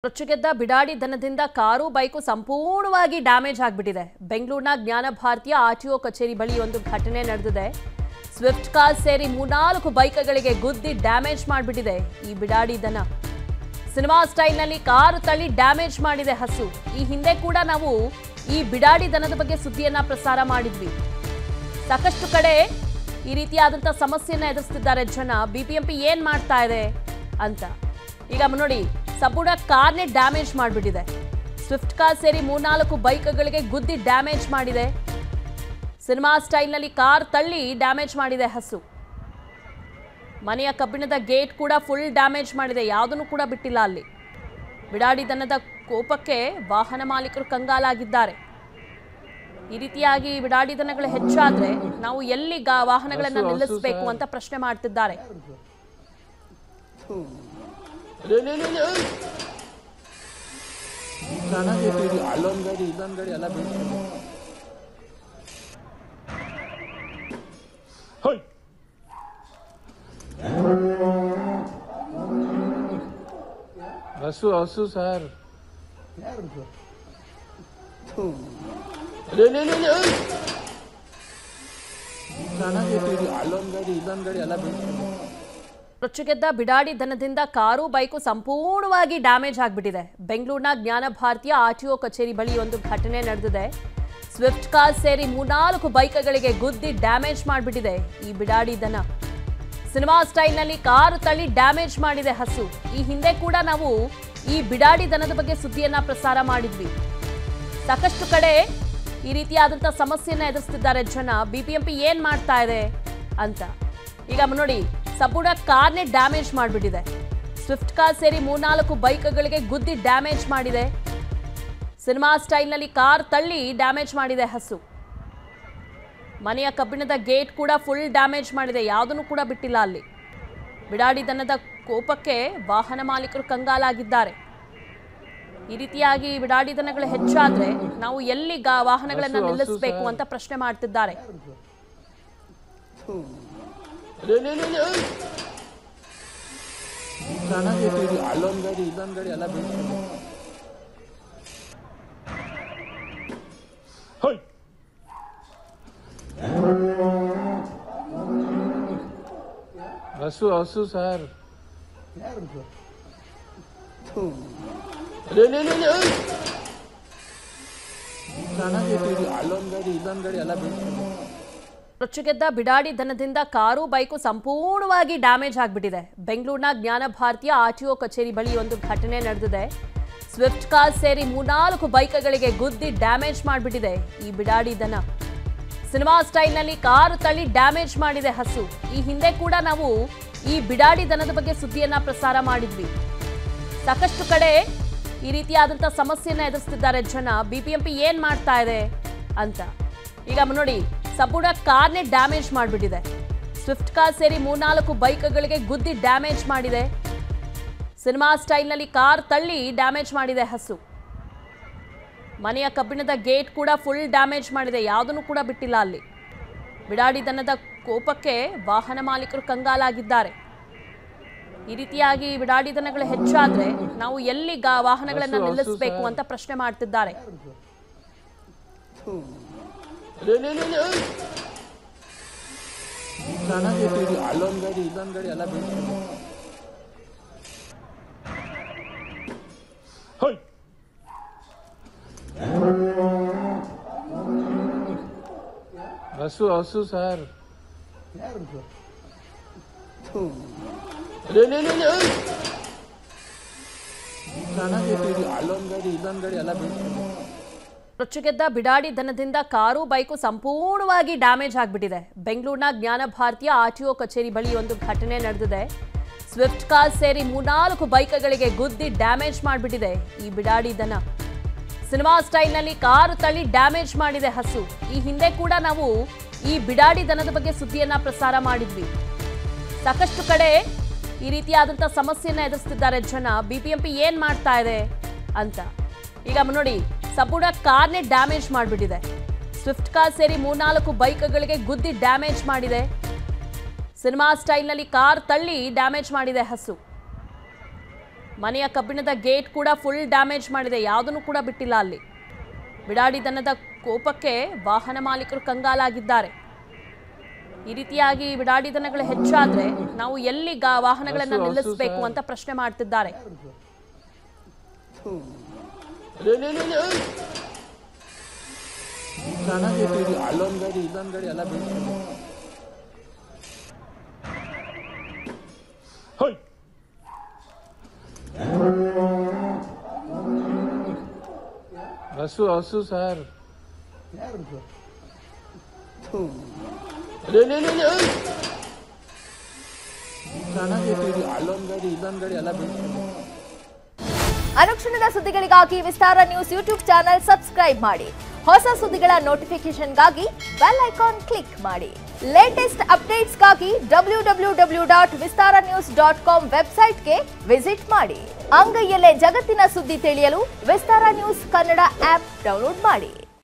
ರೊಚ್ಚಿಗೆದ್ದ ಬಿಡಾಡಿ ದನದಿಂದ car bike ಸಂಪೂರ್ಣವಾಗಿ damage ಆಗಿಬಿಟ್ಟಿದೆ. ಬೆಂಗಳೂರಿನ ಜ್ಞಾನ ಭಾರತೀಯ ಆರ್ಟಿಒ ಕಚೇರಿ ಬಳಿ ಒಂದು ಘಟನೆ ನಡೆದಿದೆ. ಸ್ವಿಫ್ಟ್ ಕಾರ್ ಸೇರಿ 3-4 ಬೈಕ್ಗಳಿಗೆ ಗುದ್ದಿ ಡ್ಯಾಮೇಜ್ ಮಾಡಿಬಿಟ್ಟಿದೆ ಈ ಬಿಡಾಡಿ ದನ. ಸಿನಿಮಾ ಸ್ಟೈಲ್ನಲ್ಲಿ ಕಾರು ತಳ್ಳಿ ಡ್ಯಾಮೇಜ್ ಮಾಡಿದೆ ಹಸು. ಈ ಹಿಂದೆ ಕೂಡ ನಾವು ಈ ಬಿಡಾಡಿ ದನದ ಬಗ್ಗೆ ಸುದ್ದಿಯನ್ನ ಪ್ರಸಾರ ಮಾಡಿದ್ವಿ. ಸಾಕಷ್ಟು ಕಡೆ ಈ ರೀತಿಯಾದಂತ ಸಮಸ್ಯೆಯನ್ನ ಎದುರಿಸುತ್ತಿದ್ದಾರೆ ಜನ. ಬಿಬಿಎಂಪಿ ಏನ್ ಮಾಡ್ತಾ ಇದೆ ಅಂತ ಈಗ ನೋಡಿ, ಸಂಪೂರ್ಣ ಕಾರ್ನೇ ಡ್ಯಾಮೇಜ್ ಮಾಡಿಬಿಟ್ಟಿದೆ. ಸ್ವಿಫ್ಟ್ ಕಾರ್ ಸೇರಿ 3-4 ಬೈಕ್ಗಳಿಗೆ ಗುದ್ದಿ ಡ್ಯಾಮೇಜ್ ಮಾಡಿದೆ. ಸಿನಿಮಾ ಸ್ಟೈಲ್ನಲ್ಲಿ ಕಾರ್ ತಳ್ಳಿ ಡ್ಯಾಮೇಜ್ ಮಾಡಿದೆ ಹಸು. ಮನೆಯ ಕಬ್ಬಿಣದ ಗೇಟ್ ಕೂಡ ಫುಲ್ ಡ್ಯಾಮೇಜ್ ಮಾಡಿದೆ, ಯಾವುದನ್ನು ಕೂಡ ಬಿಟ್ಟಿಲ್ಲ ಅಲ್ಲಿ. ಬಿಡಾಡಿ ದನದ ಕೋಪಕ್ಕೆ ವಾಹನ ಮಾಲೀಕರು ಕಂಗಾಲಾಗಿದ್ದಾರೆ. ಈ ರೀತಿಯಾಗಿ ಬಿಡಾಡಿ ದನಗಳು ಹೆಚ್ಚಾದ್ರೆ ನಾವು ಎಲ್ಲಿ ವಾಹನಗಳನ್ನು ನಿಲ್ಲಿಸಬೇಕು ಅಂತ ಪ್ರಶ್ನೆ ಮಾಡ್ತಿದ್ದಾರೆ. ಅಲ್ಲೊಂದ್ ಗಾಡಿ ಇಲ್ಲೊಂದ್ ಗಾಡಿ ಎಲ್ಲ ಹಸು ಹಸು ಸರ್. ಅಲ್ಲೊಂದ್ ಗಾಡಿ ಇಲ್ಲೊಂದ್ ಗಾಡಿ ಎಲ್ಲ ರೊಚ್ಚಿಗೆದ್ದ ಬಿಡಾಡಿ ದನದಿಂದ ಕಾರು ಬೈಕು ಸಂಪೂರ್ಣವಾಗಿ ಡ್ಯಾಮೇಜ್ ಆಗಿಬಿಟ್ಟಿದೆ. ಬೆಂಗಳೂರಿನ ಜ್ಞಾನ ಭಾರತೀಯ ಆರ್ಟಿಒ ಕಚೇರಿ ಬಳಿ ಒಂದು ಘಟನೆ ನಡೆದಿದೆ. ಸ್ವಿಫ್ಟ್ ಕಾರ್ ಸೇರಿ 3-4 ಬೈಕ್ಗಳಿಗೆ ಗುದ್ದಿ ಡ್ಯಾಮೇಜ್ ಮಾಡಿಬಿಟ್ಟಿದೆ ಈ ಬಿಡಾಡಿ ದನ. ಸಿನಿಮಾ ಸ್ಟೈಲ್ನಲ್ಲಿ ಕಾರು ತಳ್ಳಿ ಡ್ಯಾಮೇಜ್ ಮಾಡಿದೆ ಹಸು. ಈ ಹಿಂದೆ ಕೂಡ ನಾವು ಈ ಬಿಡಾಡಿ ದನದ ಬಗ್ಗೆ ಸುದ್ದಿಯನ್ನ ಪ್ರಸಾರ ಮಾಡಿದ್ವಿ. ಸಾಕಷ್ಟು ಕಡೆ ಈ ರೀತಿಯಾದಂತ ಸಮಸ್ಯೆಯನ್ನ ಎದುರಿಸುತ್ತಿದ್ದಾರೆ ಜನ. ಬಿಬಿಎಂಪಿ ಏನ್ ಮಾಡ್ತಾ ಇದೆ ಅಂತ ಈಗ ನೋಡಿ, ಸಂಪೂರ್ಣ ಕಾರ್ನೇ ಡ್ಯಾಮೇಜ್ ಮಾಡಿಬಿಟ್ಟಿದೆ. ಸ್ವಿಫ್ಟ್ ಕಾರ್ ಸೇರಿ 3-4 ಬೈಕ್ಗಳಿಗೆ ಗುದ್ದಿ ಡ್ಯಾಮೇಜ್ ಮಾಡಿದೆ. ಸಿನಿಮಾ ಸ್ಟೈಲ್ನಲ್ಲಿ ಕಾರ್ ತಳ್ಳಿ ಡ್ಯಾಮೇಜ್ ಮಾಡಿದೆ ಹಸು. ಮನೆಯ ಕಬ್ಬಿಣದ ಗೇಟ್ ಕೂಡ ಫುಲ್ ಡ್ಯಾಮೇಜ್ ಮಾಡಿದೆ, ಯಾವುದನ್ನು ಕೂಡ ಬಿಟ್ಟಿಲ್ಲ ಅಲ್ಲಿ. ಬಿಡಾಡಿ ದನದ ಕೋಪಕ್ಕೆ ವಾಹನ ಮಾಲೀಕರು ಕಂಗಾಲಾಗಿದ್ದಾರೆ. ಈ ರೀತಿಯಾಗಿ ಬಿಡಾಡಿ ದನಗಳು ಹೆಚ್ಚಾದ್ರೆ ನಾವು ಎಲ್ಲಿ ವಾಹನಗಳನ್ನು ನಿಲ್ಲಿಸಬೇಕು ಅಂತ ಪ್ರಶ್ನೆ ಮಾಡ್ತಿದ್ದಾರೆ. ಅಲ್ಲೊಂದ್ ಗಾಡಿ ಇಲ್ಲೊಂದ್ ಗಾಡಿ ಎಲ್ಲ ಹಸು ಹಸು ಸರ್. ಅಲ್ಲೊಂದ್ ಗಾಡಿ ಇಲ್ಲೊಂದ್ ಗಾಡಿ ಎಲ್ಲ ರೊಚ್ಚಿಗೆದ್ದ ಬಿಡಾಡಿ ದನದಿಂದ ಕಾರು ಬೈಕು ಸಂಪೂರ್ಣವಾಗಿ ಡ್ಯಾಮೇಜ್ ಆಗಿಬಿಟ್ಟಿದೆ. ಬೆಂಗಳೂರಿನ ಜ್ಞಾನ ಭಾರತೀಯ ಆರ್ಟಿಒ ಕಚೇರಿ ಬಳಿ ಒಂದು ಘಟನೆ ನಡೆದಿದೆ. ಸ್ವಿಫ್ಟ್ ಕಾರ್ ಸೇರಿ 3-4 ಬೈಕ್ಗಳಿಗೆ ಗುದ್ದಿ ಡ್ಯಾಮೇಜ್ ಮಾಡಿಬಿಟ್ಟಿದೆ ಈ ಬಿಡಾಡಿ ದನ. ಸಿನಿಮಾ ಸ್ಟೈಲ್ನಲ್ಲಿ ಕಾರು ತಳ್ಳಿ ಡ್ಯಾಮೇಜ್ ಮಾಡಿದೆ ಹಸು. ಈ ಹಿಂದೆ ಕೂಡ ನಾವು ಈ ಬಿಡಾಡಿ ದನದ ಬಗ್ಗೆ ಸುದ್ದಿಯನ್ನ ಪ್ರಸಾರ ಮಾಡಿದ್ವಿ. ಸಾಕಷ್ಟು ಕಡೆ ಈ ರೀತಿಯಾದಂತ ಸಮಸ್ಯೆಯನ್ನ ಎದುರಿಸುತ್ತಿದ್ದಾರೆ ಜನ. ಬಿಬಿಎಂಪಿ ಏನ್ ಮಾಡ್ತಾ ಇದೆ ಅಂತ ಈಗ ನೋಡಿ, ಸಂಪೂರ್ಣ ಕಾರ್ನೇ ಡ್ಯಾಮೇಜ್ ಮಾಡಿಬಿಟ್ಟಿದೆ. ಸ್ವಿಫ್ಟ್ ಕಾರ್ ಸೇರಿ 3-4 ಬೈಕ್ಗಳಿಗೆ ಗುದ್ದಿ ಡ್ಯಾಮೇಜ್ ಮಾಡಿದೆ. ಸಿನಿಮಾ ಸ್ಟೈಲ್ನಲ್ಲಿ ಕಾರ್ ತಳ್ಳಿ ಡ್ಯಾಮೇಜ್ ಮಾಡಿದೆ ಹಸು. ಮನೆಯ ಕಬ್ಬಿಣದ ಗೇಟ್ ಕೂಡ ಫುಲ್ ಡ್ಯಾಮೇಜ್ ಮಾಡಿದೆ, ಯಾವುದನ್ನು ಕೂಡ ಬಿಟ್ಟಿಲ್ಲ ಅಲ್ಲಿ. ಬಿಡಾಡಿ ದನದ ಕೋಪಕ್ಕೆ ವಾಹನ ಮಾಲೀಕರು ಕಂಗಾಲಾಗಿದ್ದಾರೆ. ಈ ರೀತಿಯಾಗಿ ಬಿಡಾಡಿ ದನಗಳು ಹೆಚ್ಚಾದ್ರೆ ನಾವು ಎಲ್ಲಿ ವಾಹನಗಳನ್ನು ನಿಲ್ಲಿಸಬೇಕು ಅಂತ ಪ್ರಶ್ನೆ ಮಾಡ್ತಿದ್ದಾರೆ. ಅಲ್ಲೊಂದ್ ಗಾಡಿ ಇಲ್ಲೊಂದ್ ಗಾಡಿ ಎಲ್ಲ ಹಸು ಹಸು ಸರ್. ಅಲ್ಲೊಂದ್ ಗಾಡಿ ಇಲ್ಲೊಂದ್ ಗಾಡಿ ಎಲ್ಲ ರೊಚ್ಚಿಗೆದ್ದ ಬಿಡಾಡಿ ದನದಿಂದ ಕಾರು ಬೈಕು ಸಂಪೂರ್ಣವಾಗಿ ಡ್ಯಾಮೇಜ್ ಆಗಿಬಿಟ್ಟಿದೆ. ಬೆಂಗಳೂರಿನ ಜ್ಞಾನ ಭಾರತೀಯ ಆರ್ಟಿಒ ಕಚೇರಿ ಬಳಿ ಒಂದು ಘಟನೆ ನಡೆದಿದೆ. ಸ್ವಿಫ್ಟ್ ಕಾರ್ ಸೇರಿ 3-4 ಬೈಕ್ಗಳಿಗೆ ಗುದ್ದಿ ಡ್ಯಾಮೇಜ್ ಮಾಡಿಬಿಟ್ಟಿದೆ ಈ ಬಿಡಾಡಿ ದನ. ಸಿನಿಮಾ ಸ್ಟೈಲ್ನಲ್ಲಿ ಕಾರು ತಳ್ಳಿ ಡ್ಯಾಮೇಜ್ ಮಾಡಿದೆ ಹಸು. ಈ ಹಿಂದೆ ಕೂಡ ನಾವು ಈ ಬಿಡಾಡಿ ದನದ ಬಗ್ಗೆ ಸುದ್ದಿಯನ್ನ ಪ್ರಸಾರ ಮಾಡಿದ್ವಿ. ಸಾಕಷ್ಟು ಕಡೆ ಈ ರೀತಿಯಾದಂತ ಸಮಸ್ಯೆಯನ್ನ ಎದುರಿಸುತ್ತಿದ್ದಾರೆ ಜನ. ಬಿಬಿಎಂಪಿ ಏನ್ ಮಾಡ್ತಾ ಇದೆ ಅಂತ ಈಗ ನೋಡಿ, ಸಂಪೂರ್ಣ ಕಾರ್ನೇ ಡ್ಯಾಮೇಜ್ ಮಾಡಿಬಿಟ್ಟಿದೆ. ಸ್ವಿಫ್ಟ್ ಕಾರ್ ಸೇರಿ 3-4 ಬೈಕ್ಗಳಿಗೆ ಗುದ್ದಿ ಡ್ಯಾಮೇಜ್ ಮಾಡಿದೆ. ಸಿನಿಮಾ ಸ್ಟೈಲ್ನಲ್ಲಿ ಕಾರ್ ತಳ್ಳಿ ಡ್ಯಾಮೇಜ್ ಮಾಡಿದೆ ಹಸು. ಮನೆಯ ಕಬ್ಬಿಣದ ಗೇಟ್ ಕೂಡ ಫುಲ್ ಡ್ಯಾಮೇಜ್ ಮಾಡಿದೆ, ಯಾವುದನ್ನು ಕೂಡ ಬಿಟ್ಟಿಲ್ಲ ಅಲ್ಲಿ. ಬಿಡಾಡಿ ದನದ ಕೋಪಕ್ಕೆ ವಾಹನ ಮಾಲೀಕರು ಕಂಗಾಲಾಗಿದ್ದಾರೆ. ಈ ರೀತಿಯಾಗಿ ಬಿಡಾಡಿ ದನಗಳು ಹೆಚ್ಚಾದ್ರೆ ನಾವು ಎಲ್ಲಿ ವಾಹನಗಳನ್ನ ನಿಲ್ಲಿಸಬೇಕು ಅಂತ ಪ್ರಶ್ನೆ ಮಾಡ್ತಿದ್ದಾರೆ. ಚೆನ್ನಾಗೈತಿ, ಅಲ್ಲೊಂದ್ ಗಾಡಿ ಇಲ್ಲೊಂದ್ ಗಾಡಿ ಎಲ್ಲ ಬೀಳ್ತಿದೆ. ಹಸು ಹಸು ಸರ್, ಚೆನ್ನಾಗೈತಿ, ಅಲ್ಲೊಂದ್ ಗಾಡಿ ಇಲ್ಲೊಂದ್ ಗಾಡಿ ಎಲ್ಲ ಬೀಳ್ತಿದೆ. ಅನುಕ್ಷಣದ ಸುದ್ದಿಗಳಿಗಾಗಿ ವಿಸ್ತಾರ ನ್ಯೂಸ್ ಯೂಟ್ಯೂಬ್ ಚಾನೆಲ್ ಸಬ್ಸ್ಕ್ರೈಬ್ ಮಾಡಿ. ಹೊಸ ಸುದ್ದಿಗಳ ನೋಟಿಫಿಕೇಶನ್ಗಾಗಿ ಬೆಲ್ ಐಕಾನ್ ಕ್ಲಿಕ್ ಮಾಡಿ. ಲೇಟೆಸ್ಟ್ ಅಪ್ಡೇಟ್ಸ್ಗಾಗಿ www.vistaranews.com ವೆಬ್ಸೈಟ್ಗೆ ವಿಸಿಟ್ ಮಾಡಿ. ಅಂಗೈಯಲ್ಲೇ ಜಗತ್ತಿನ ಸುದ್ದಿ ತಿಳಿಯಲು ವಿಸ್ತಾರ ನ್ಯೂಸ್ ಕನ್ನಡ ಆಪ್ ಡೌನ್ಲೋಡ್ ಮಾಡಿ.